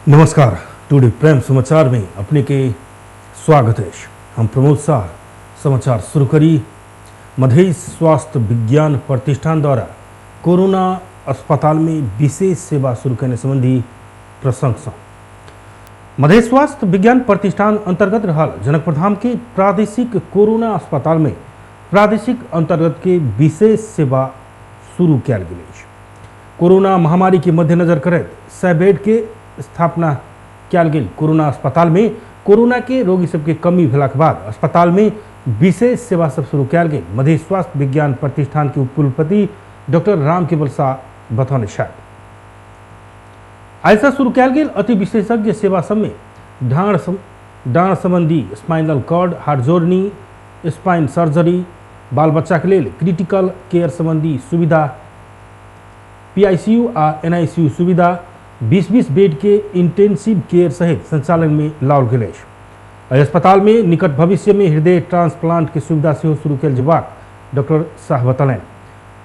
नमस्कार। टुडे प्रेम समाचार में अपने के स्वागत है। हम प्रमोद शाह समाचार शुरू करी। मध्य स्वास्थ्य विज्ञान प्रतिष्ठान द्वारा कोरोना अस्पताल में विशेष सेवा शुरू करने संबंधी प्रशंसा। मध्य स्वास्थ्य विज्ञान प्रतिष्ठान अंतर्गत रहल जनकपुरधाम के प्रादेशिक कोरोना अस्पताल में प्रादेशिक अंतर्गत के विशेष सेवा शुरू किया गया। कोरोना महामारी के मद्देनजर करत 100 बेड के स्थापना किया गेल। कोरोना अस्पताल में कोरोना के रोगी सबके कमी भेला के बाद अस्पताल में विशेष सेवा सब शुरू किया गेल। मध्य स्वास्थ्य विज्ञान प्रतिष्ठान के उपकुलपति डॉक्टर राम केवल शाह बतौने छथि। ऐसा शुरू किया गेल अति विशेषज्ञ सेवा सब में डाँड़ संबंधी स्पाइनल कॉर्ड, हार्ट जोड़नी, स्पाइन सर्जरी, बाल बच्चा के लिए क्रिटिकल केयर संबंधी सुविधा, PICU आ NICU सुविधा, 20-20 बेड के इंटेंसिव केयर सहित संचालन में लाओल गेल अछि। अस्पताल में निकट भविष्य में हृदय ट्रांसप्लांट के सुविधा से शुरू कयल जेबाक डॉक्टर शाह बतौलनि।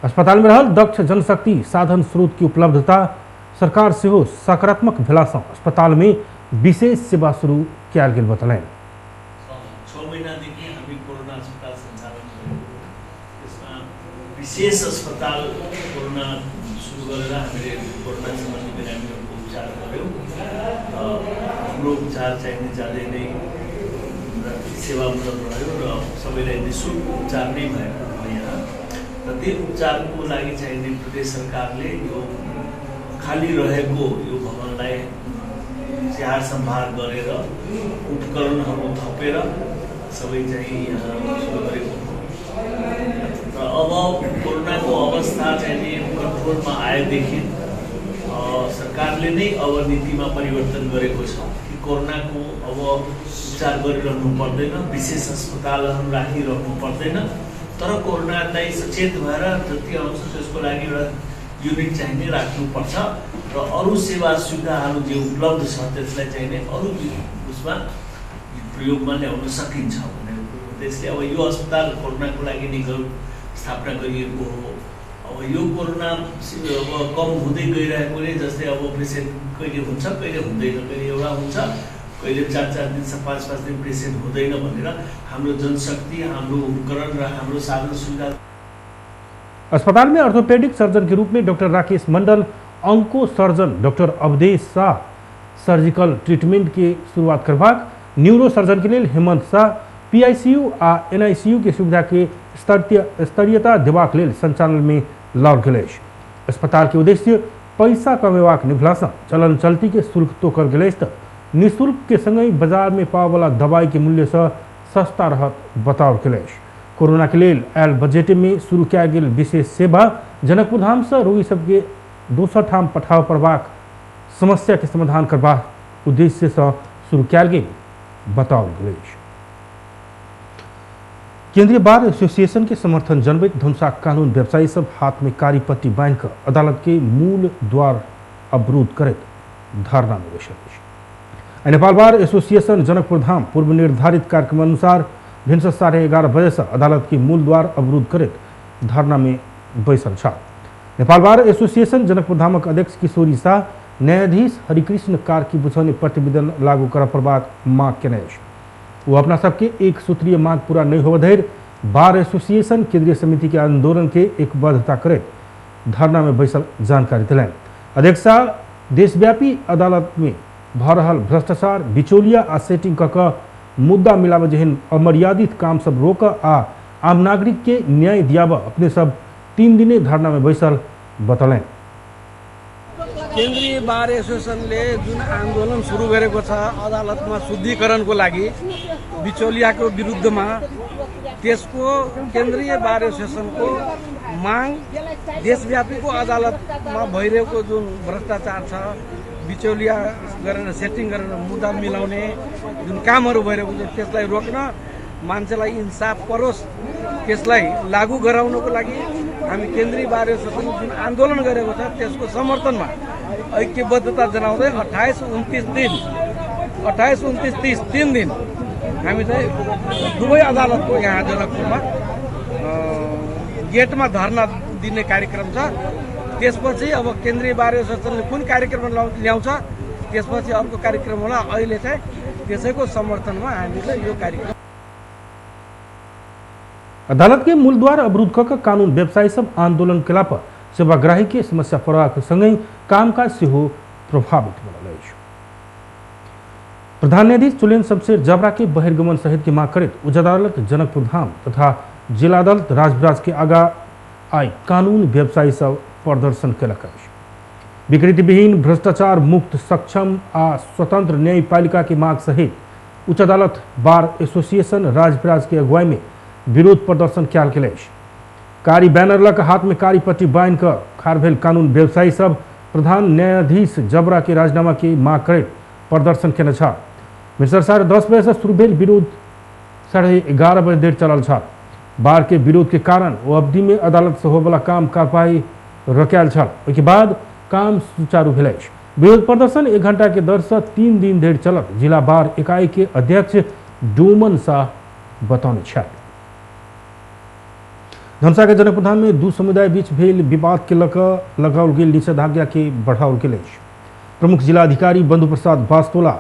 अस्पताल में रहल दक्ष जनशक्ति साधन स्रोत की उपलब्धता सरकार से सकारात्मक भेला सँ अस्पताल में विशेष सेवा शुरू कयल गेल बतौलनि। 6 महीनादेखि हामी कोरोना अस्पताल सञ्चालन गरेको त्यसमा विशेष अस्पताल कोरोना सुरु गरेर हामीले कोरोना सम्बन्धी बिरामीहरूको उपचार गर्यौँ। हाम्रो उपचार चाहिँ ज्यादै नै सेवामूलक रह्यो र सबैलाई निःशुल्क उपचार नै भएको हो यहाँ। र त्यो उपचारको लागि चाहिँ प्रदेश सरकारले यो खाली रहेको यो भवनलाई स्याहार सम्भार गरेर उपकरणहरू थपेर सबै चाहिँ यहाँ सुरु गरेको हो। र अब कोरोनाको अवस्था चाहिँ कन्ट्रोलमा आएदेखि सरकारले नै अब नीतिमा परिवर्तन गरेको छ कि कोरोनाको अब उपचार गरिरहनु पर्दैन, विशेष अस्पतालहरू राखिरहनु पर्दैन, तर कोरोनालाई सचेत भएर जति आउँछ त्यसको लागि एउटा युनिट चाहिँ नै राख्नुपर्छ र अरू सेवा सुविधाहरू जे उपलब्ध छ त्यसलाई चाहिँ नै अरू उसमा प्रयोगमा ल्याउन सकिन्छ भनेर त्यसले अब यो अस्पताल कोरोनाको लागि नै स्थापना गरिएको हो। अब यो कोरोना अब कम हुँदै गइरहेकोले जस्तै अब पेसेन्ट कहिले हुन्छ कहिले हुँदैन, कहिले एउटा हुन्छ कहिले 4-4 दिन 5-5 दिन पेसेन्ट हुँदैन भनेर हाम्रो जनशक्ति, हाम्रो उपकरण र हाम्रो साधन सुविधा। अस्पताल में ऑर्थोपेडिक सर्जन के रूप में doctor Rakesh Mandal, onco surgeon doctor Awadhesh Shah surgical treatment के शुरुआत करवाक, न्यूरो सर्जन के लिए हेमंत शाह, PICU आ NICU के सुविधा के स्तरीयता देवाक लेल संचालन में लाओल गेल अछि। अस्पताल के उद्देश्य पैसा कमेवाक निभला सँ चलन चलती के शुल्क तोकल गेल अछि त निःशुल्क के संगहि बाजार में पाव वाला दवाई के मूल्य से सस्ता रहत बताओल गेल अछि। कोरोना के लिए आयल बजट में शुरू किया गेल विशेष सेवा जनकपुरधाम से रोगी सबके दोसर ठाम पठाव पड़बाक समस्या के समाधान करबाक उद्देश्य से शुरू किया गेल बताओल गेल अछि। केंद्रीय बार एसोसिएशन के समर्थन जनबैत धनुषा कानून व्यवसायी सब हाथ में कारी पट्टी बांध कर अदालत के मूल द्वार अवरुद्ध करत धरना में बैसल अछि। नेपाल बार एसोसिएशन जनकपुरधाम पूर्व निर्धारित कार्यक्रम अनुसार भिनस 11:30 बजे से अदालत के मूल द्वार अवरुद्ध करत धरना में बैसल छ। नेपाल बार एसोसिएशन जनकपुरधामक अध्यक्ष किशोरी शाह न्यायाधीश हरिकृष्ण कार्की बुझौने प्रतिवेदन लागू कर पड़बाक मांग केने अछि। वो अपना सबके एक सूत्रीय मांग पूरा नहीं होवे धरि बार एसोसिएशन केंद्रीय समिति के आंदोलन के एक बाध्यता करत धरना में बैसल जानकारी दिलनि। अध्यक्ष देशव्यापी अदालत में भ रहल भ्रष्टाचार, बिचौलिया आ सेटिंग क मुद्दा मिलावे जेहन अमर्यादित काम सब रोक आ आम नागरिक के न्याय दियाब अपने सब 3 दिने धरना में बैसल बतौलनि। केन्द्रीय बार एसोसिएसनले जुन आन्दोलन सुरु गरेको छ अदालतमा शुद्धिकरणको लागि बिचौलियाको विरुद्धमा, त्यसको केन्द्रीय बार एसोसिएसनको माग देशव्यापीको अदालतमा भइरहेको जुन भ्रष्टाचार छ, बिचौलिया गरेर सेटिङ गरेर मुद्दा मिलाउने जुन कामहरू भइरहेको छ त्यसलाई रोक्न, मान्छेलाई इन्साफ परोस् त्यसलाई लागू गराउनको लागि हामी केन्द्रीय बार एसोसिएसनले जुन आन्दोलन गरेको छ त्यसको समर्थनमा ऐक्यबद्धता जनाउँदै 28, 29, 30 3 दिन हामी चाहिँ दुवै अदालतको यहाँ जनकपुरमा गेटमा धरना दिने कार्यक्रम छ। त्यसपछि अब केन्द्रीय बार एसोसिएसनले कुन कार्यक्रम ल्याउँछ त्यसपछि अर्को कार्यक्रम होला। अहिले चाहिँ त्यसैको समर्थनमा हामीले यो कार्यक्रम। अदालत के मूलद्वार अवरुद्ध कर कानून व्यवसायी सब आंदोलन केला पर सेवाग्राही के समस्या फराक संगे कामकाज से हो प्रभावित बनल अछि। प्रधान न्यायाधीश चुलेन शमशेर जबरा के बहिर्गमन सहित की मांग करित उच्च अदालत जनकपुर धाम तथा जिला अदालत राजविराज के आगा आई कानून व्यवसायी सब प्रदर्शन केलक अछि। विकृति विहीन भ्रष्टाचार मुक्त सक्षम आ स्वतंत्र न्यायपालिका की मांग सहित उच्च अदालत बार एसोसिएशन राजविराज के अगुवाई में विरोध प्रदर्शन कयल गेल अछि। कारी बैनर लक हाथ में कारी पट्टी बांध कर खाड़ भेल कानून व्यवसायी सब प्रधान न्यायाधीश जबरा के राजीनामा की मांग करैत प्रदर्शन केने छल। भिनसर 10:30 बजे से शुरू भेल विरोध 11:30 बजे धरि चलल छल। बार के विरोध के कारण ओ अवधि में अदालत से होबला काम कार्रवाई रोकल छल। ओहिके बाद काम सुचारू भेल अछि। विरोध प्रदर्शन 1 घंटा के दर से 3 दिन धरि चलत जिला बार इकाई के अध्यक्ष डोमन शाह बतौने छथि। धनुषा के जनकपुर धाम में दू समुदाय बीच भेल विवाद के लगाओल गेल निषेधाज्ञा के बढ़ाओल गेल अछि। प्रमुख जिला अधिकारी बंधु प्रसाद बास्तोला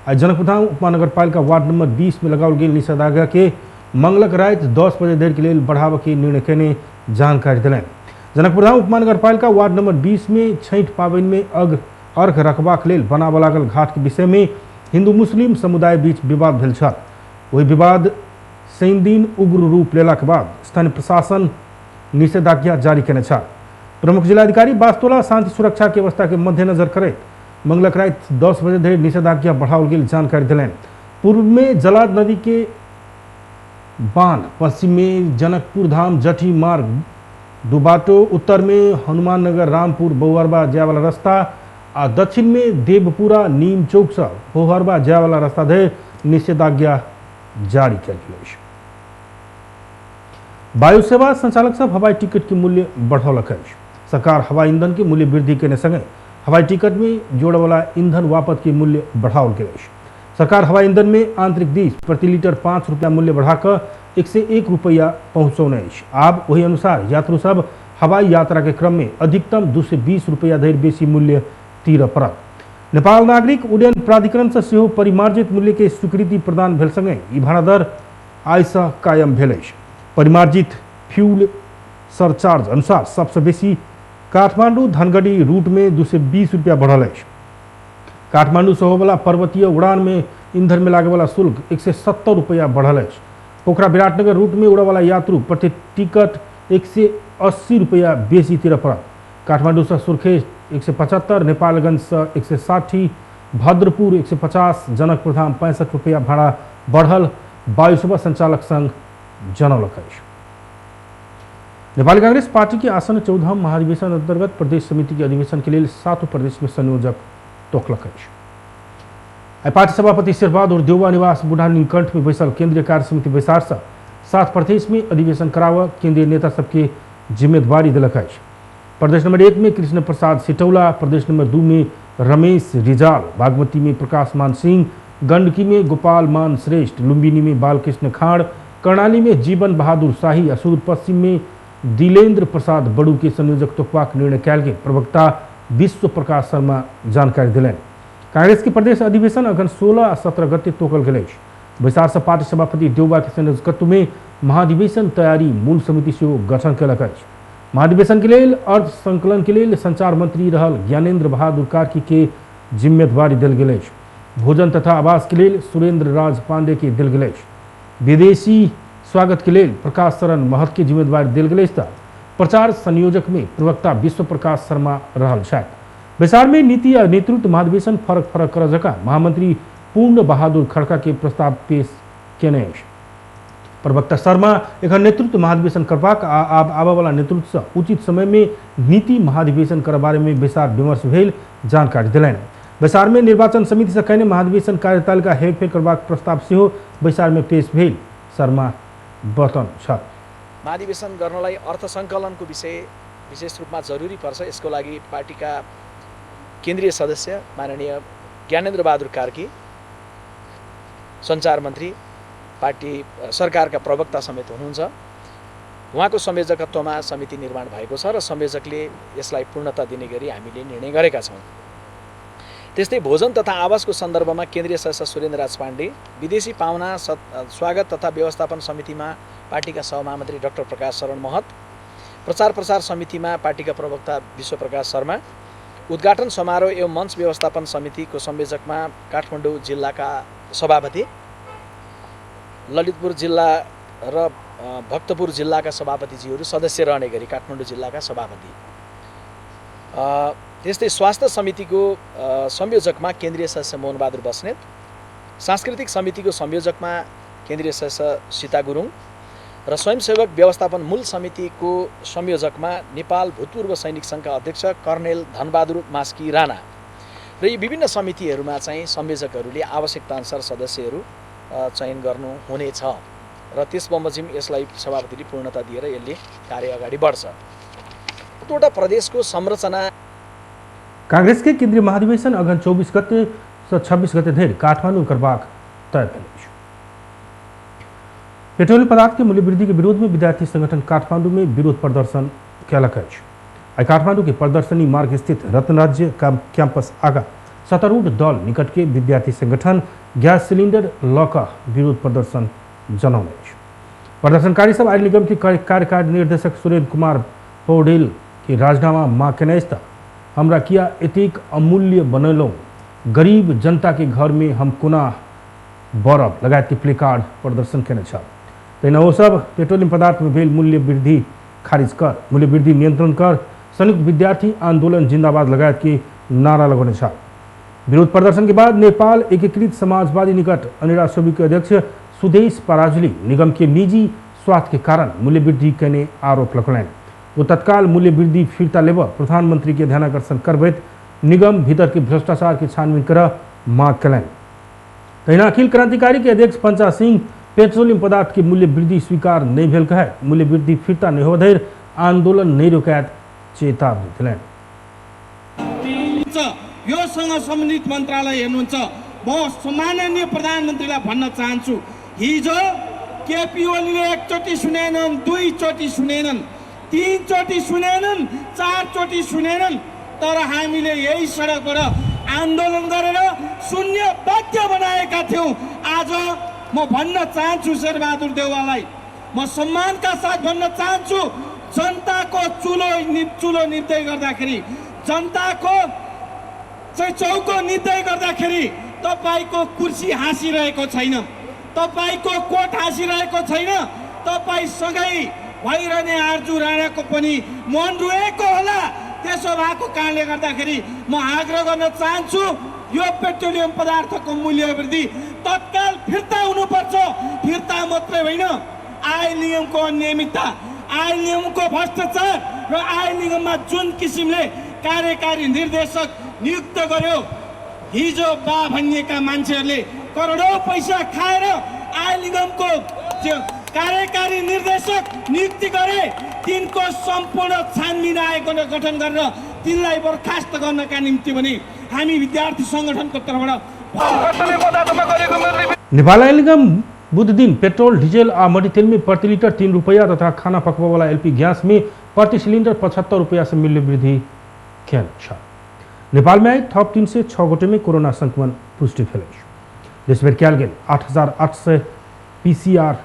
आई जनकपुर धाम उपमहानगर पालिका वार्ड नंबर 20 में लगाओल गेल निषेधाज्ञा के मंगलक रात 10 बजे धरि के लेल बढ़ावा के निर्णय केने जानकारी दिलनि। जनकपुर धाम उपमहानगर पालिका वार्ड नंबर 20 में छठ पाबनि में अर्घ रखबाक लेल बनाबऽ लागल घाट के विषय में हिंदू मुस्लिम समुदाय बीच विवाद भेल छल। ओहि विवाद शनि दिन उग्र रूप लेलाक बाद स्थानीय प्रशासन निषेधाज्ञा जारी केने छल। प्रमुख जिलाधिकारी बास्तोला शांति सुरक्षा की व्यवस्था के मद्देनजर करैत मंगलक रात 10 बजे धरि निषेधाज्ञा बढ़ाओल गेल जानकारी दिलनि। पूर्व में जलाद नदी के बांध, पश्चिम में जनकपुर धाम जठी मार्ग दू बाटो, उत्तर में हनुमान नगर रामपुर बहुहरबा जाय वाला रास्ता आ दक्षिण में देवपुरा नीम चौक से बहुहरबा जाय वाला रास्ता धरि निषेधाज्ञा जारी कयल गेल अछि। वायु सेवा संचालक सब हवाई टिकट के मूल्य बढ़ौलक अछि। सरकार हवाई ईंधन के मूल्य वृद्धि केने संगे हवाई टिकट में जोड़े वाला ईंधन वापत के मूल्य बढ़ाओल गेल अछि। सरकार हवाई ईंधन में आंतरिक दिस प्रति लीटर 5 रुपया मूल्य बढ़ाकर 101 रुपया पहुंचौने अछि। आब वही अनुसार यात्रु सब हवाई यात्रा के क्रम में अधिकतम 220 रुपया धरि बेसी मूल्य तीरऽ पड़त। नेपाल नागरिक उड्डयन प्राधिकरण से सेहो परिमार्जित मूल्य के स्वीकृति प्रदान भेल संगे ई भाड़ा दर आइ सँ कायम भेल अछि। परिमार्जित फ्यूल सरचार्ज अनुसार सबसे बेसी काठमांडू धनगढ़ी रूट में 220 रुपया बढ़ल अछि। काठमांडू से होबला पर्वतीय उड़ान में ईंधन में लागे वाला शुल्क 170 रुपया बढ़ल अछि। पोखरा विराटनगर रूट में उड़े वाला यात्रु प्रति टिकट 180 रुपया बेसी तीरऽ पड़त। काठमांडू से सुर्खेत 175, नेपालगंज से 160, भद्रपुर 150, जनकपुर धाम 65 रुपया भाड़ा बढ़ल वायु सेवा संचालक संघ जनौलक अछि। नेपाली कांग्रेस पार्टी के आसन 14 महाधिवेशन अंतर्गत प्रदेश समिति के अधिवेशन के लिए 7 प्रदेश में संयोजक तोकलक अछि। पार्टी सभापति शेरबहादुर देउवा निवास बुढ़ा नीलकंठ में बैसल केंद्रीय कार्य समिति बैसार से 7 प्रदेश में अधिवेशन कराव केंद्रीय नेता सबके जिम्मेदारी दिलक अछि। प्रदेश नंबर 1 में कृष्ण प्रसाद सिटौला, प्रदेश नंबर 2 में रमेश रिजाल, बागमती में प्रकाश मान सिंह, गंडकी में गोपाल मान श्रेष्ठ, लुम्बिनी में बालकृष्ण खाड़, कर्णाली में जीवन बहादुर शाही, सुदूर पश्चिम में दिलेंद्र प्रसाद बड़ू के संयोजक तोकबाक निर्णय कयल गेल। प्रवक्ता विश्व प्रकाश शर्मा जानकारी दिलनि। कांग्रेस के प्रदेश अधिवेशन अगन 16 आ 17 गते तोकल गेल अछि। बैसार से पार्टी सभापति देउवा के संयोजकत्व में महाधिवेशन तैयारी मूल समिति से गठन कयलक अछि। महाधिवेशन के लिए अर्थ संकलन के लिए संचार मंत्री रहल ज्ञानेंद्र बहादुर कार्की के जिम्मेदारी दिल गेल अछि। भोजन तथा आवास के लिए सुरेंद्र राज पांडे के दिल गेल अछि। विदेशी स्वागत के लिए प्रकाश शरण महत के जिम्मेदारी दिल गेल अछि। प्रचार संयोजक में प्रवक्ता विश्व प्रकाश शर्मा रहल छथि। बैसार में नीति आ नेतृत्व महाधिवेशन फरक कर जका महामंत्री पूर्ण बहादुर खड़का के प्रस्ताव पेश केने अछि। प्रवक्ता शर्मा एखन नेतृत्व महाधिवेशन करबाक आबऽ वाला नेतृत्व से उचित समय में नीति महाधिवेशन कर बारे में बैसार विमर्श भेल जानकारी दिलनि। बैसार में निर्वाचन समिति से कहने महाधिवेशन कार्यतालिका हेरफेर करबाक प्रस्ताव सेहो बैसार में पेश भेल शर्मा बतौने छथि। महाधिवेशन गर्नलाई अर्थ सङ्कलनको विषय विशेष रूपमा जरुरी पर्छ। यसको लागि पार्टीका केन्द्रीय सदस्य माननीय ज्ञानेन्द्र बहादुर कार्की, सञ्चार मन्त्री, पार्टी सरकारका प्रवक्ता समेत हुनुहुन्छ। उहाँको संयोजकत्वमा समिति निर्माण भएको छ र संयोजकले यसलाई पूर्णता दिने गरी हामीले निर्णय गरेका छौँ। त्यस्तै भोजन तथा आवासको सन्दर्भमा केन्द्रीय सदस्य सुरेन्द्रराज पाण्डे, विदेशी पाहुना स्वागत तथा व्यवस्थापन समितिमा पार्टीका सहमहामन्त्री डाक्टर प्रकाश शरण महत, प्रचार प्रसार समितिमा पार्टीका प्रवक्ता विश्वप्रकाश शर्मा, उद्घाटन समारोह एवं मञ्च व्यवस्थापन समितिको संयोजकमा काठमाडौँ जिल्लाका सभापति, ललितपुर जिल्ला र भक्तपुर जिल्लाका सभापतिजीहरू सदस्य रहने गरी काठमाडौँ जिल्लाका सभापति। त्यस्तै स्वास्थ्य समितिको संयोजकमा केन्द्रीय सदस्य मोहनबहादुर बस्नेत, सांस्कृतिक समितिको संयोजकमा केन्द्रीय सदस्य सीता गुरुङ र स्वयंसेवक व्यवस्थापन मूल समितिको संयोजकमा नेपाल भूतपूर्व सैनिक सङ्घका अध्यक्ष कर्नेल धनबहादुर मास्की राणा र यी विभिन्न समितिहरूमा चाहिँ संयोजकहरूले आवश्यकताअनुसार सदस्यहरू चयन गर्नु हुनेछ र त्यस बमोजिम यसलाई सभापतिले पूर्णता दिएर यसले कार्य अगाडि बढ्छ। एउटा प्रदेशको संरचना कांग्रेस के केंद्रीय महाधिवेशन अगन 24 गते से 26 गते धरि काठमाडौँ करबाक तय भेल अछि। पेट्रोलियम पदार्थ के मूल्य वृद्धि के विरोध में विद्यार्थी संगठन काठमांडू में विरोध प्रदर्शन कयलक अछि। आई काठमांडू के प्रदर्शनी मार्ग स्थित रत्नराज्य कैंपस आगा सत्तारूढ़ दल निकट के विद्यार्थी संगठन गैस सिलेंडर ल कऽ विरोध प्रदर्शन जनौने अछि। प्रदर्शनकारी सब आयल निगम के कार्यकारी निर्देशक सुरेंद्र कुमार पौडेल के राजीनामा मांग केने अछि। हमरा किया एतेक अमूल्य बनैलौं, गरीब जनता के घर में हम कोना बरब लगायत के प्लेकार्ड प्रदर्शन केने छल। तहिना ओ सब पेट्रोलियम पदार्थ में भेल मूल्य वृद्धि खारिज कर, मूल्य वृद्धि नियंत्रण कर, संयुक्त विद्यार्थी आंदोलन जिंदाबाद लगायत के नारा लगौने छल। विरोध प्रदर्शन के बाद नेपाल एकीकृत समाजवादी निकट अनिरा सोबी के अध्यक्ष सुदेश पराजुली निगम के निजी स्वार्थ के कारण मूल्य वृद्धि करने आरोप लगौलनि। वो तत्काल मूल्य वृद्धि फिरता लेब प्रधानमंत्री के ध्यानाकर्षण करबैत निगम भीतर के भ्रष्टाचार के छानबीन कर मांग कयलनि। तहिना अखिल क्रांतिकारी के अध्यक्ष पंचा सिंह पेट्रोलियम पदार्थ के मूल्य वृद्धि स्वीकार नहीं भेल कहे मूल्य वृद्धि फिरता नहीं होधरि आंदोलन नहीं रोकायत चेतावनी दिलनि। योसँग सम्बन्धित मन्त्रालय हेर्नुहुन्छ, म सम्माननीय प्रधानमन्त्रीलाई भन्न चाहन्छु, हिजो केपी ओलीले एकचोटि सुनेनन्, दुईचोटि सुनेनन्, तीनचोटि सुनेनन्, चारचोटि सुनेनन्, तर हामीले यही सडकबाट आन्दोलन गरेर शून्य बाध्य बनाएका थियौँ। आज म भन्न चाहन्छु शेरबहादुर देउवालाई, म सम्मानका साथ भन्न चाहन्छु, जनताको चुलो निप्दै गर्दाखेरि, जनताको चाहिँ चौको निप्दै गर्दाखेरि तपाईको कुर्सी हाँसिरहेको छैन, तपाईको कोट हाँसिरहेको छैन, तपाईसँगै भइरहने आर्जु राणाको पनि मन रोएको होला। त्यसो भएको कारणले गर्दाखेरि म आग्रह गर्न चाहन्छु, यो पेट्रोलियम पदार्थको मूल्य वृद्धि तत्काल फिर्ता हुनुपर्छ। फिर्ता मात्रै होइन, आय निगमको अनियमितता, आय निगमको भ्रष्टाचार र आय निगममा जुन किसिमले कार्यकारी निर्देशक नियुक्त गर्यो, हिजो बा भनिएका मान्छेहरूले करोडौँ पैसा खाएर आय निगमको कार्यकारी निर्देशक नियुक्ति गरे, तिनको सम्पूर्ण छानबिन आयोग गठन गरेर तिनलाई बर्खास्त गर्नका निम्ति पनि हामी विद्यार्थी संगठनको तर्फबाट नेपाल आयल निगम बुध दिन पेट्रोल, डीजल आ मट्टी तेल में प्रति लीटर 3 रुपया तथा खाना पकवा वाला एलपी गैस में प्रति सिलेंडर 75 रुपया से मूल्य वृद्धि किया। नेपाल में आई थप 3 से 6 गोटे में कोरोना संक्रमण पुष्टि भेल। देशभर कयल गेल 8,800 पीसीआर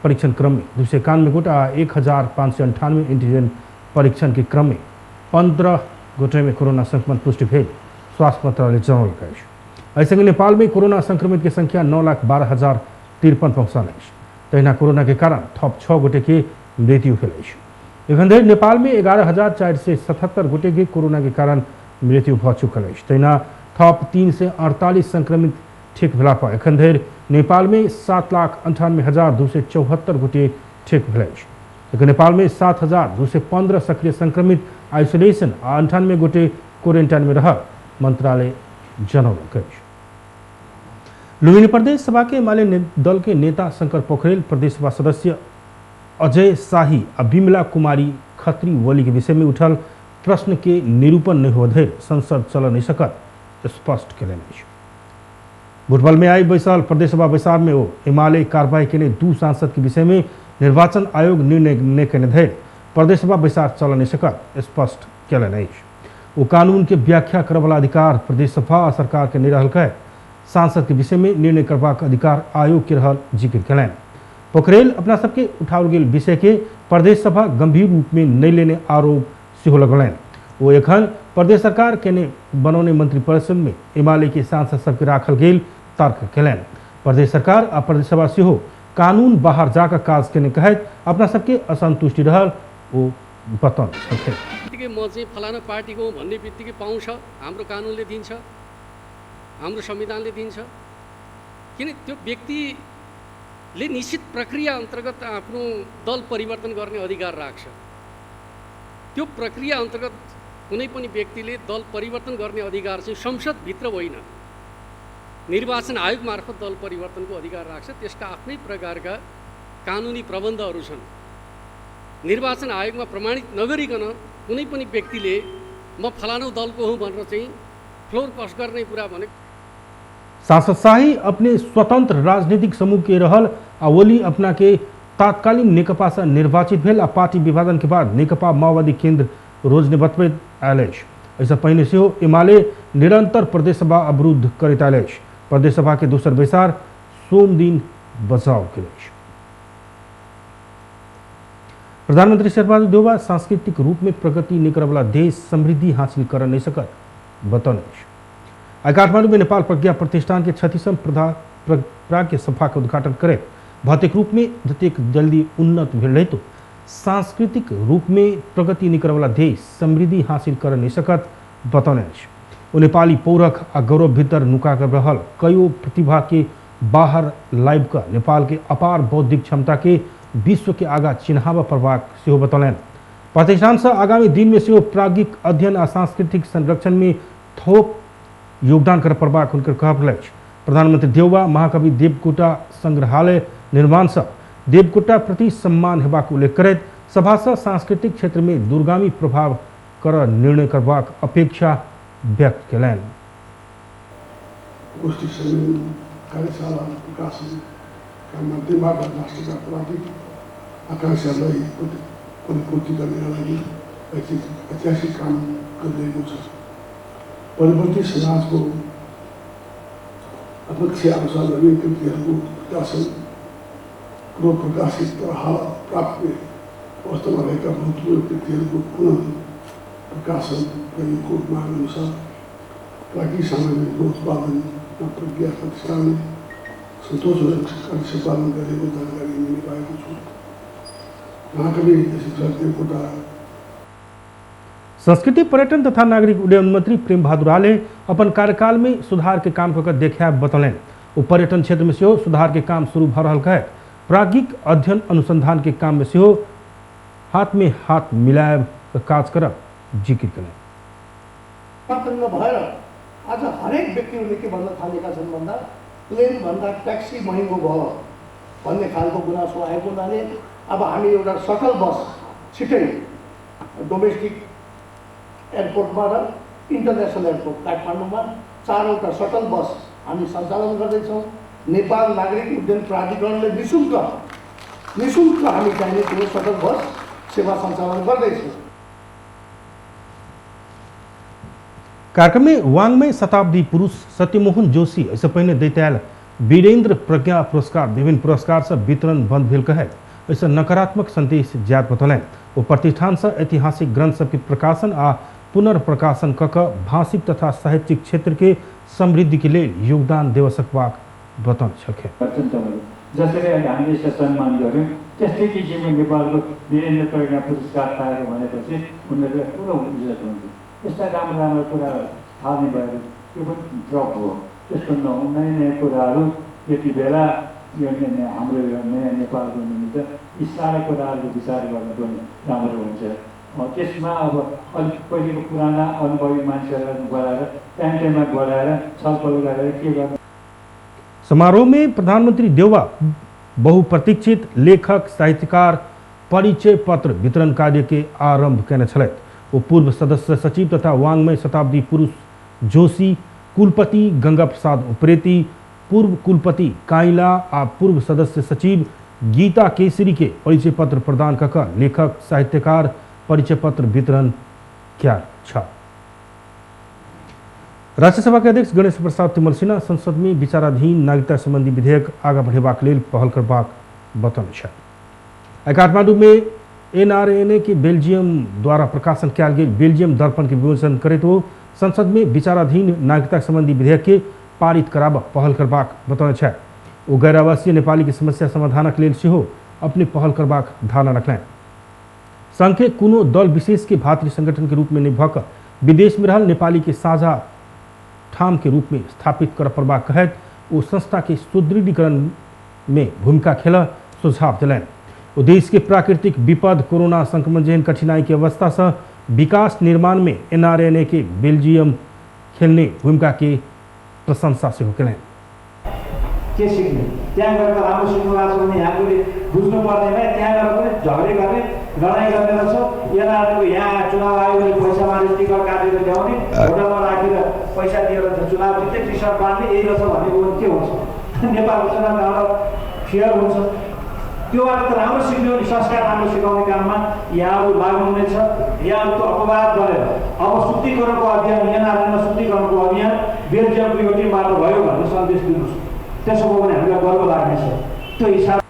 परीक्षण क्रम में 291 गोटे आ 1,598 एंटीजन परीक्षण के क्रम में 15 गोटे में कोरोना संक्रमण पुष्टि भेल स्वास्थ्य मंत्रालय जनौलक अछि। एहि नेपाल में कोरोना संक्रमित के संख्या 9,12,053 पहुँचल अछि। तहिना कोरोना के कारण थप 6 गोटे के मृत्यु भेल अछि। एखन धरि नेपाल में 11,477 गोटे के कोरोना के कारण मृत्यु भ चुकल अछि। तहिना थप 348 संक्रमित ठीक भेला पर एखन धरि नेपाल में 7,98,274 गोटे ठीक भेल अछि। एखन नेपाल में 7,215 सक्रिय संक्रमित आइसोलेशन आ 98 गोटे क्वारेंटाइन में रह मंत्रालय जनौलक अछि। लुम्बिनी प्रदेश सभा के एमाले दल के नेता शंकर पोखरेल, प्रदेश सभा सदस्य अजय शाही और विमला कुमारी खत्री वली के विषय में उठल प्रश्न के निरूपण नहीं हो धरि संसद चल नहीं सकत स्पष्ट कयलनि अछि। बुधवार में आई बैसल प्रदेश सभा बैसार में वो एमाले कार्रवाई के 2 सांसद के विषय में निर्वाचन आयोग निर्णय न करने धरि प्रदेश सभा बैसार चल नहीं सकत स्पष्ट कयलनि अछि। वो कानून के व्याख्या करे वाला अधिकार प्रदेश सभा आ सरकार के नहीं रहल है। सांसद के विषय में निर्णय करबाक अधिकार आयोग के रहल जिक्र कलैन। पोखरेल अपना सबके उठाओल गेल विषय के प्रदेश सभा गंभीर रूप में नहीं लेने आरोप सेहो लगलैन। वो एखन प्रदेश सरकार के ने बनौने मंत्रिपरिषद में एमाले के सांसद सबके राखल गेल तर्क कलैन। प्रदेश सरकार आ प्रदेश सभा सेहो कानून बाहर जाकर काज के कहत अपना सबके असंतुष्टि रहल वो बतन सके। म चाहिँ फलाना पार्टीको हो भन्ने बित्तिकै पाउँछ, हाम्रो कानुनले दिन्छ, हाम्रो संविधानले दिन्छ। किन त्यो व्यक्तिले निश्चित प्रक्रिया अन्तर्गत आफ्नो दल परिवर्तन गर्ने अधिकार राख्छ। त्यो प्रक्रिया अन्तर्गत कुनै पनि व्यक्तिले दल परिवर्तन गर्ने अधिकार चाहिँ संसदभित्र होइन, निर्वाचन आयोग मार्फत दल परिवर्तनको अधिकार राख्छ। त्यसका आफ्नै प्रकारका कानुनी प्रबन्धहरू छन्। निर्वाचन आयोगमा प्रमाणित नगरिकन कुनै पनि व्यक्तिले म फलाना दलको हुँ भनेर चाहिँ फ्लोर पास गर्ने कुरा भने। सांसद शाही अपने स्वतंत्र राजनीतिक समूह के रहल अवली अपना के तात्कालीन नेकपा से निर्वाचित भेल आ पार्टी विभाजन के बाद नेकपा माओवादी केंद्र रोजने बतबैत आयलेश। ऐसा पहले से हो एमाले निरंतर प्रदेश सभा अवरुद्ध करैत आयलेश। प्रदेश सभा के दूसर बैसार सोम दिन बचाव केलेश। प्रधानमंत्री शेरबहादुर देउवा सांस्कृतिक रूप में प्रगति नहीं करे वाला देश समृद्धि हासिल कर नहीं सकत बतौलेश। आज काठमांडू में नेपाल प्रज्ञा प्रतिष्ठान के 36वें प्राज्ञ सभा के उद्घाटन करे भौतिक रूप में जतेक जल्दी उन्नत भेल रही तो सांस्कृतिक रूप में प्रगति नहीं करे वाला देश समृद्धि हासिल कर नहीं सकत बतौलेश। वो नेपाली पौरख आ गौरव भीतर नुका कर रहल कईयों प्रतिभा के बाहर लाइव का नेपाल के अपार बौद्धिक क्षमता के विश्व के आगा चिन्हावा प्रभाग सेहो बतौलन। प्रतिष्ठान से आगामी दिन में सेहो प्राज्ञिक अध्ययन आ सांस्कृतिक संरक्षण में थोक योगदान कर प्रभाग उनकर कहल। प्रधानमंत्री देउवा महाकवि देवकोटा संग्रहालय निर्माण से देवकोटा प्रति सम्मान हेबाक उल्लेख करैत सभा से सांस्कृतिक क्षेत्र में दूरगामी प्रभाव कर निर्णय करबाक अपेक्षा व्यक्त कयलनि। गोष्ठी सम्मेलन कार्यशाला प्रकाशन का माध्यमबाट राष्ट्रका प्राज्ञिक आकांक्षालाई परिपूर्ति गर्नका लागि ऐतिहासिक काम गरिरहेको छ। परिवर्तित समाजको अपेक्षा अनुसार नवीन कृतिहरूको प्रकाशन र प्रकाशित हाल प्राप्त अवस्थामा रहेका भूतपूर्व कृतिहरूको पुनः प्रकाशन गरिएको माग अनुसार प्राज्ञिक सामग्रीको उत्पादनमा प्रज्ञा प्रतिष्ठानले सन्तोषजनक कार्य पालन गरेको जानकारी मिल्न पाएको छु। महाकवि देवकोटा संस्कृति पर्यटन तथा नागरिक उड्डयन मंत्री प्रेम बहादुर आले अपन कार्यकाल में सुधार के काम कर देखा बतौलन। वो पर्यटन क्षेत्र में सेहो सुधार के काम शुरू भ रहा है। प्राज्ञिक अध्ययन अनुसंधान के काम में सेहो हाथ में हाथ मिलाए काज कर जिक्र करें। आज हरेक व्यक्तिहरूले के भन्न थालेका छन् भन्दा प्लेन भन्दा ट्याक्सी महँगो भयो भन्ने खालको गुनासो आएको हुनाले अब हामी एउटा सटल बस छिटै डोमेस्टिक एयरपोर्टबाट इन्टरनेसनल एयरपोर्ट काठमाडौँमा 4वटा सटल बस हामी सञ्चालन गर्दैछौँ। नेपाल नागरिक उड्डयन प्राधिकरणले निःशुल्क हामी चाहिने त्यो सटल बस सेवा सञ्चालन गर्दैछौँ। कार्यक्रम में वाङ्मय शताब्दी पुरुष सत्यमोहन जोशी ऐसे पहले दैत्याल वीरेंद्र प्रज्ञा पुरस्कार विभिन्न पुरस्कार से वितरण बंद भेल कहे ऐसा नकारात्मक संदेश जात बतौलन। वो प्रतिष्ठान से ऐतिहासिक ग्रंथ सबके प्रकाशन आ पुनर्प्रकाशन कक भाषिक तथा साहित्यिक क्षेत्र के समृद्धि के लिए योगदान देव सकबाक बताउन सके। जसरी हामीले यसलाई सम्मान गर्यौँ त्यस्तै किसिमको नेपालको वीरेन्द्र प्रज्ञा पुरस्कार पाएर भनेपछि उनीहरू ठुलो इज्जत हुन्थ्यो। यस्ता राम्रो राम्रो कुराहरू थाहा नै भएर त्यो पनि ड्रप हो। त्यस्तो नयाँ नयाँ कुराहरू यति बेला यो हाम्रो नयाँ नेपालको निमित्त यी सारा कुराहरूको विचार गर्न पनि राम्रो हुन्छ। त्यसमा अब अलिक पहिलेको पुराना अनुभवी मान्छेहरूलाई बोलाएर टाइममा बोलाएर छलफल गरेर के गर्नु। समारोह में प्रधानमंत्री देउवा बहुप्रतीक्षित लेखक साहित्यकार परिचय पत्र वितरण कार्य के आरंभ करने छलैथ। वो पूर्व सदस्य सचिव तथा वाङ्मय शताब्दी पुरुष जोशी, कुलपति गंगा प्रसाद उप्रेती, पूर्व कुलपति काइला आ पूर्व सदस्य सचिव गीता केसरी के परिचय पत्र प्रदान कर लेखक साहित्यकार परिचय पत्र वितरण किया। राज्यसभा के अध्यक्ष गणेश प्रसाद तिमल सिन्हा संसद में विचाराधीन नागरिकता संबंधी विधेयक आगा बढ़ेबाक लेल पहल करबाक बतौने छथि। काठमांडू में एनआरएनए के बेल्जियम द्वारा प्रकाशन कयल गेल बेल्जियम दर्पण के विमोचन करैत ओ संसद में विचाराधीन नागरिकता संबंधी विधेयक के पारित कराब पहल करबाक बतौने छथि। ओ गैर आवासीय नेपाली के समस्या समाधानक लेल सेहो अपने पहल करबाक धारणा रखलनि। संघ के कोनो दल विशेष के भातृ संगठन के रूप में नहीं भक विदेश में रहल नेपाली के साझा ठाम के रूप में स्थापित कर पड़बाक कहत ओ संस्था के सुदृढ़ीकरण में भूमिका खेल सुझाव दिलनि। ओ देश के प्राकृतिक विपद कोरोना संक्रमण जेहन कठिनाई के अवस्था से विकास निर्माण में एनआरएनए के बेल्जियम खेलने भूमिका के प्रशंसा से करें। के सिक्ने त्यहाँ गएर राम्रो सिक्नु भएको छ भने यहाँकोले बुझ्नु पर्दैन, त्यहाँ गएर पनि झगडे गर्ने लडाइँ गर्ने रहेछ। एनआरएनको यहाँ चुनाव आयोगले पैसा मारेर टिकट काटेर ल्याउने, होटलमा राखेर पैसा दिएर चुनाव जित्दै टी सर्ट बाँड्ने यही रहेछ भनेको के हुन्छ? नेपालको चुनाव राम्रो फेयर हुन्छ। त्योबाट त राम्रो सिक्ने हो नि, संस्कार राम्रो सिकाउने काममा यहाँहरू लाग्नुहुनेछ। यहाँहरूको अपवाद गरेर अब शुद्धिकरणको अभियान, एनआरएनमा शुद्धिकरणको अभियान बेल्जियमको यो टिमबाट भयो भन्ने सन्देश दिनुहोस्। त्यसो हो भने हामीलाई गर्व लाग्नेछ। त्यो हिसाब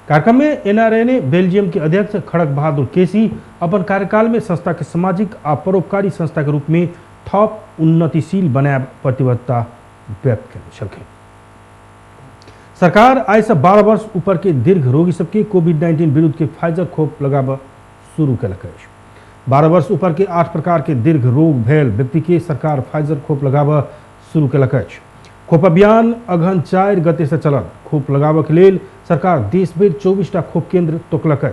कार्यक्रम में एनआरएनए बेल्जियम के अध्यक्ष खड़ग बहादुर केसी अपन कार्यकाल में संस्था के सामाजिक आ परोपकारी संस्था के रूप में थप उन्नतिशील बनाए प्रतिबद्धता व्यक्त करें। सरकार आज से 12 वर्ष ऊपर के दीर्घ रोगी सबके कोविड-19 विरुद्ध के फाइजर खोप लगाब शुरू कलक। 12 वर्ष ऊपर के 8 प्रकार के दीर्घ रोग भैल व्यक्ति के सरकार फाइजर खोप लगाब शुरू कलक। खोप अभियान अगहन 4 गते से चलत। खोप लगाब के लेल सरकार देश भर 24टा खोप केंद्र तोकलक।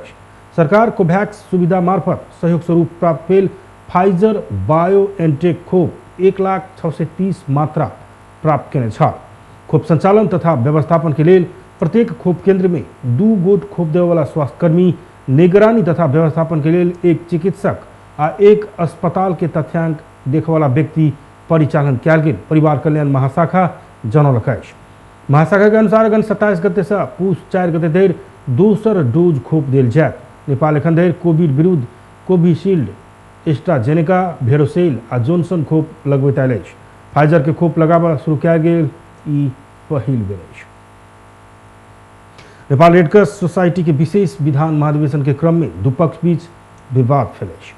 सरकार कोभैक्स सुविधा मार्फत सहयोग स्वरूप प्राप्त भेल फाइजर बायोएनटेक खोप 1,06,30 मात्रा प्राप्त केने छ। खोप संचालन तथा व्यवस्थापन के लिए प्रत्येक खोप केंद्र में 2 गोट खोप देवे वाला स्वास्थ्यकर्मी, निगरानी तथा व्यवस्थापन के लिए 1 चिकित्सक आ 1 अस्पताल के तथ्यांक देखे वाला व्यक्ति परिचालन कयल गेल परिवार कल्याण महाशाखा जनौलक। महाशाखा के अनुसार अगन 27 गते से पूस 4 गते धरि दोसर डोज खोप देल जायत। नेपाल एखन धरि कोविड विरुद्ध कोविशील्ड, एस्ट्राजेनेका, भेरोसेल आ जॉनसन खोप लगबैत आयल अछि। फाइजर के खोप लगाब शुरू कयल गेल ई पहिल बेर अछि। नेपाल रेडक्रॉस सोसाइटी के विशेष विधान महाधिवेशन के क्रम में दुपक्ष बीच विवाद फैल अछि।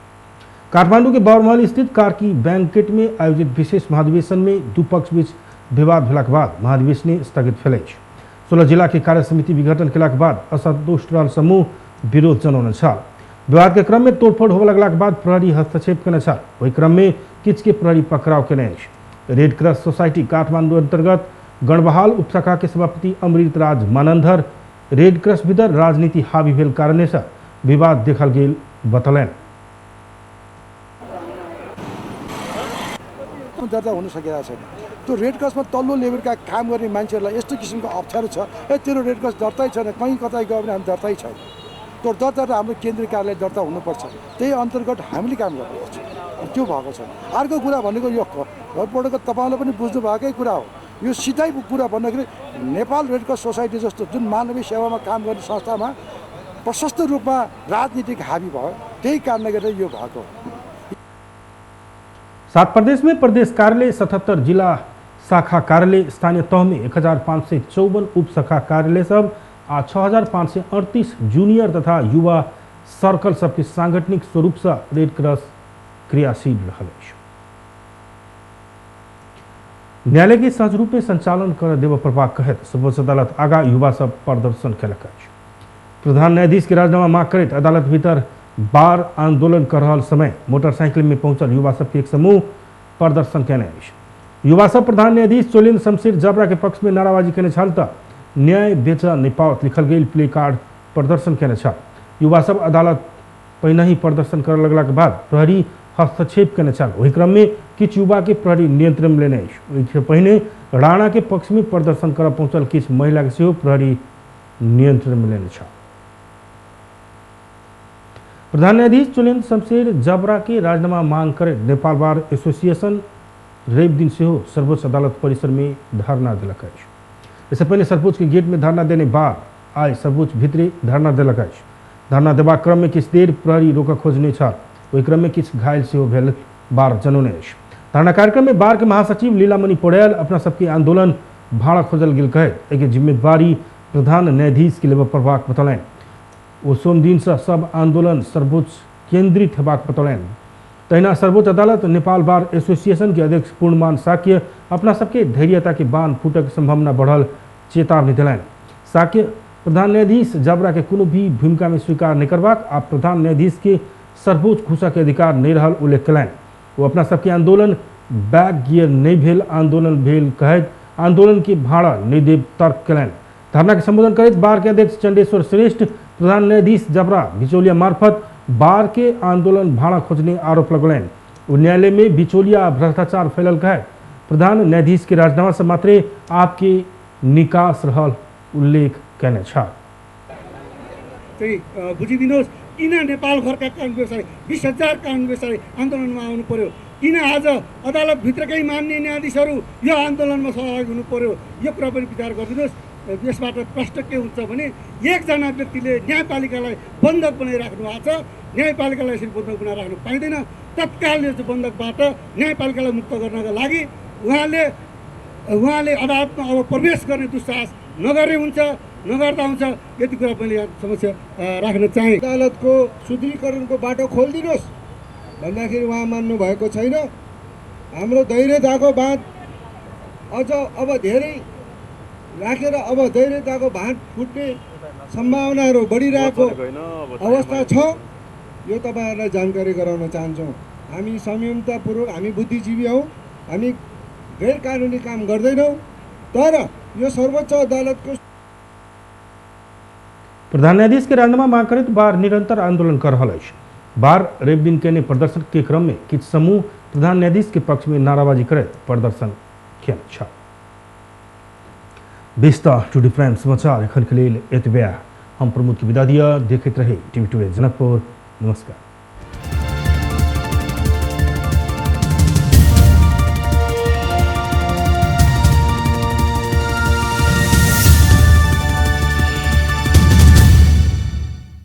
काठमांडू के बावरमहल स्थित कार्की बैंकेट में आयोजित विशेष महाधिवेशन में दुपक्ष बीच विवाद भेलाक बाद महाधिवेशन स्थगित भेल अछि। 16 जिला के कार्य समिति विघटन केलाक बाद असंतुष्ट रहल समूह विरोध जनौने छल। विवाद के क्रम में तोड़फोड़ होबय लगलाक बाद प्रहरी हस्तक्षेप केने छल। ओहि क्रम में किछ के प्रहरी पकड़ाव केने अछि। रेड क्रॉस सोसाइटी काठमांडू अंतर्गत गणबहाल उपशाखा के सभापति अमृत राज मानंदर रेड क्रॉस भीतर राजनीति हावी भेल कारणे से विवाद देखल गेल बतलैन। दर्ता हुन सकेका छैन। त्यो रेड क्रसमा तल्लो लेभलका काम गर्ने मान्छेहरूलाई यस्तो किसिमको अप्ठ्यारो छ, तेरो रेड क्रस दर्तै छैन, कहीँ कतै गयो भने हामी दर्तै छैन। त्यो दर्ता त हाम्रो केन्द्रीय कार्यालय दर्ता हुनुपर्छ, त्यही अन्तर्गत हामीले काम गर्नुपर्छ। त्यो भएको छ। अर्को कुरा भनेको यो घरपटको तपाईँले पनि बुझ्नु भएकै कुरा हो। यो सिधै कुरा भन्दाखेरि नेपाल रेड क्रस सोसाइटी जस्तो जुन मानवीय सेवामा काम गर्ने संस्थामा प्रशस्त रूपमा राजनीतिक हावी भयो, त्यही कारणले गर्दा यो भएको। 7 प्रदेश में प्रदेश कार्यालय, 77 जिला शाखा कार्यालय, स्थानीय तह में 1554 उप शाखा कार्यालय सब आ 6538 जूनियर तथा युवा सर्कल सबके सांगठनिक स्वरूप से रेड क्रॉस क्रियाशील रहल अछि। न्यायालय के सहज रूप में संचालन कर देव प्रभाग कहत सर्वोच्च अदालत आगा युवा सब प्रदर्शन कलक। प्रधान न्यायाधीश के राजीनामा मांग करत अदालत भीतर बार आंदोलन कर रहल समय मोटरसाइकिल में पहुंचल युवा सब के एक समूह प्रदर्शन केने अछि। युवा सब प्रधान न्यायाधीश चोलेन्द्र शमशेर जबरा के पक्ष में नाराबाजी केने छल त न्याय बेच नहीं पाओत लिखल गेल प्ले कार्ड प्रदर्शन केने छल। युवा सब अदालत पहिने ही प्रदर्शन कर लगला के बाद प्रहरी हस्तक्षेप केने छल। वही क्रम में किछ युवा के प्रहरी नियंत्रण में लेने अछि। पहिने राणा के पक्ष में प्रदर्शन कर पहुंचल किछ महिला के सेहो प्रहरी नियंत्रण में लेने छल। प्रधान न्यायाधीश चोलेन्द्र शमशेर जबरा के राजीनामा मांग कर नेपाल बार एसोसिएशन रवि दिन से सर्वोच्च अदालत परिसर में धरना दिलक। इससे पहले सर्वोच्च के गेट में धरना देने बाद आज सर्वोच्च भीतरे धरना दिलक। धरना देवा क्रम में किछ देर प्रहरी रोक खोजने छल। ओहि क्रम में किछ घायल सेहो भेल बार जनौने अछि। धरना कार्यक्रम में बार के महासचिव लीलामणि पौड़ैल अपना सबके आंदोलन भाड़ा खोजल गेल कहे एक जिम्मेवारी प्रधान न्यायाधीश के लेबर प्रभाग बतौलन। वो सोम दिन से सब आंदोलन सर्वोच्च केंद्रित हेबाक बतौलन। तहिना सर्वोच्च अदालत नेपाल बार एसोसिएशन के अध्यक्ष पूर्णमान साक्य अपना सबके धैर्यता के बांध फूटक संभावना बढ़ल चेतावनी दिलन। साक्य प्रधान न्यायाधीश जबरा के कोनो भी भूमिका में स्वीकार नहीं करबाक आ प्रधान न्यायाधीश के सर्वोच्च घुसा के अधिकार नहीं रहल उल्लेख कलन। वो अपना सबके आंदोलन बैक गियर नहीं भेल आंदोलन भेल कहत आंदोलन के भाड़ा नहीं देव तर्क कलन। धरना के संबोधन करते बार के अध्यक्ष चंडेश्वर श्रेष्ठ प्रधान न्यायाधीश जबरा बिचौलिया मार्फत बार के आंदोलन भाड़ा खोजने आरोप लगलन। न्यायालय में बिचौलिया भ्रष्टाचार फैलल कहे प्रधान न्यायाधीश के राजीनामा से मात्रै आपके निकास रहल उल्लेख कहने छ। बुझिदिनुहोस् किन नेपाल भरका काङ्ग्रेसलाई 20,000 काङ्ग्रेसलाई आन्दोलनमा आउनु पर्यो, किन आज अदालतभित्रकै मान्य न्यायाधीशहरू यो आन्दोलनमा सहभागी हुनु पर्यो, यो कुरा पनि विचार गरिदिनुहोस्। यसबाट प्रश्न के हुन्छ भने एकजना व्यक्तिले न्यायपालिकालाई बन्धक बनाइराख्नु भएको छ, न्यायपालिकालाई यसरी बन्धक बनाएर राख्नु पाइँदैन। तत्काल यस बन्धकबाट न्यायपालिकालाई मुक्त गर्नका लागि उहाँले अदालतमा अब प्रवेश गर्ने दुस्साहस नगरे हुन्छ, नगर्दा हुन्छ। यति कुरा मैले यहाँ समस्या राख्न चाहेँ। अदालतको सुदृढीकरणको बाटो खोलिदिनुहोस् भन्दाखेरि उहाँ मान्नु भएको छैन। हाम्रो धैर्यताको बाँध अझ अब धेरै राखेर अब धैर्यताको बाँध फुट्ने सम्भावनाहरू बढिरहेको अवस्था छ। यो तपाईँहरूलाई जानकारी गराउन चाहन्छौँ। हामी संयमतापूर्वक, हामी बुद्धिजीवी हौँ, हामी गैर कानुनी काम गर्दैनौँ। तर यो सर्वोच्च अदालतको प्रधान न्यायाधीश के राजीनामा मांग करित बार निरंतर आंदोलन कर रहा है। बार रेप दिन के प्रदर्शन के क्रम में किछ समूह प्रधान न्यायाधीश के पक्ष में नाराबाजी करे प्रदर्शन किया छ। बेस्ता टुडे प्राइम समाचार एखन के लिए एतबे हम प्रमुख की विदा दिया। देखते रहे टीवी टुडे जनकपुर। नमस्कार।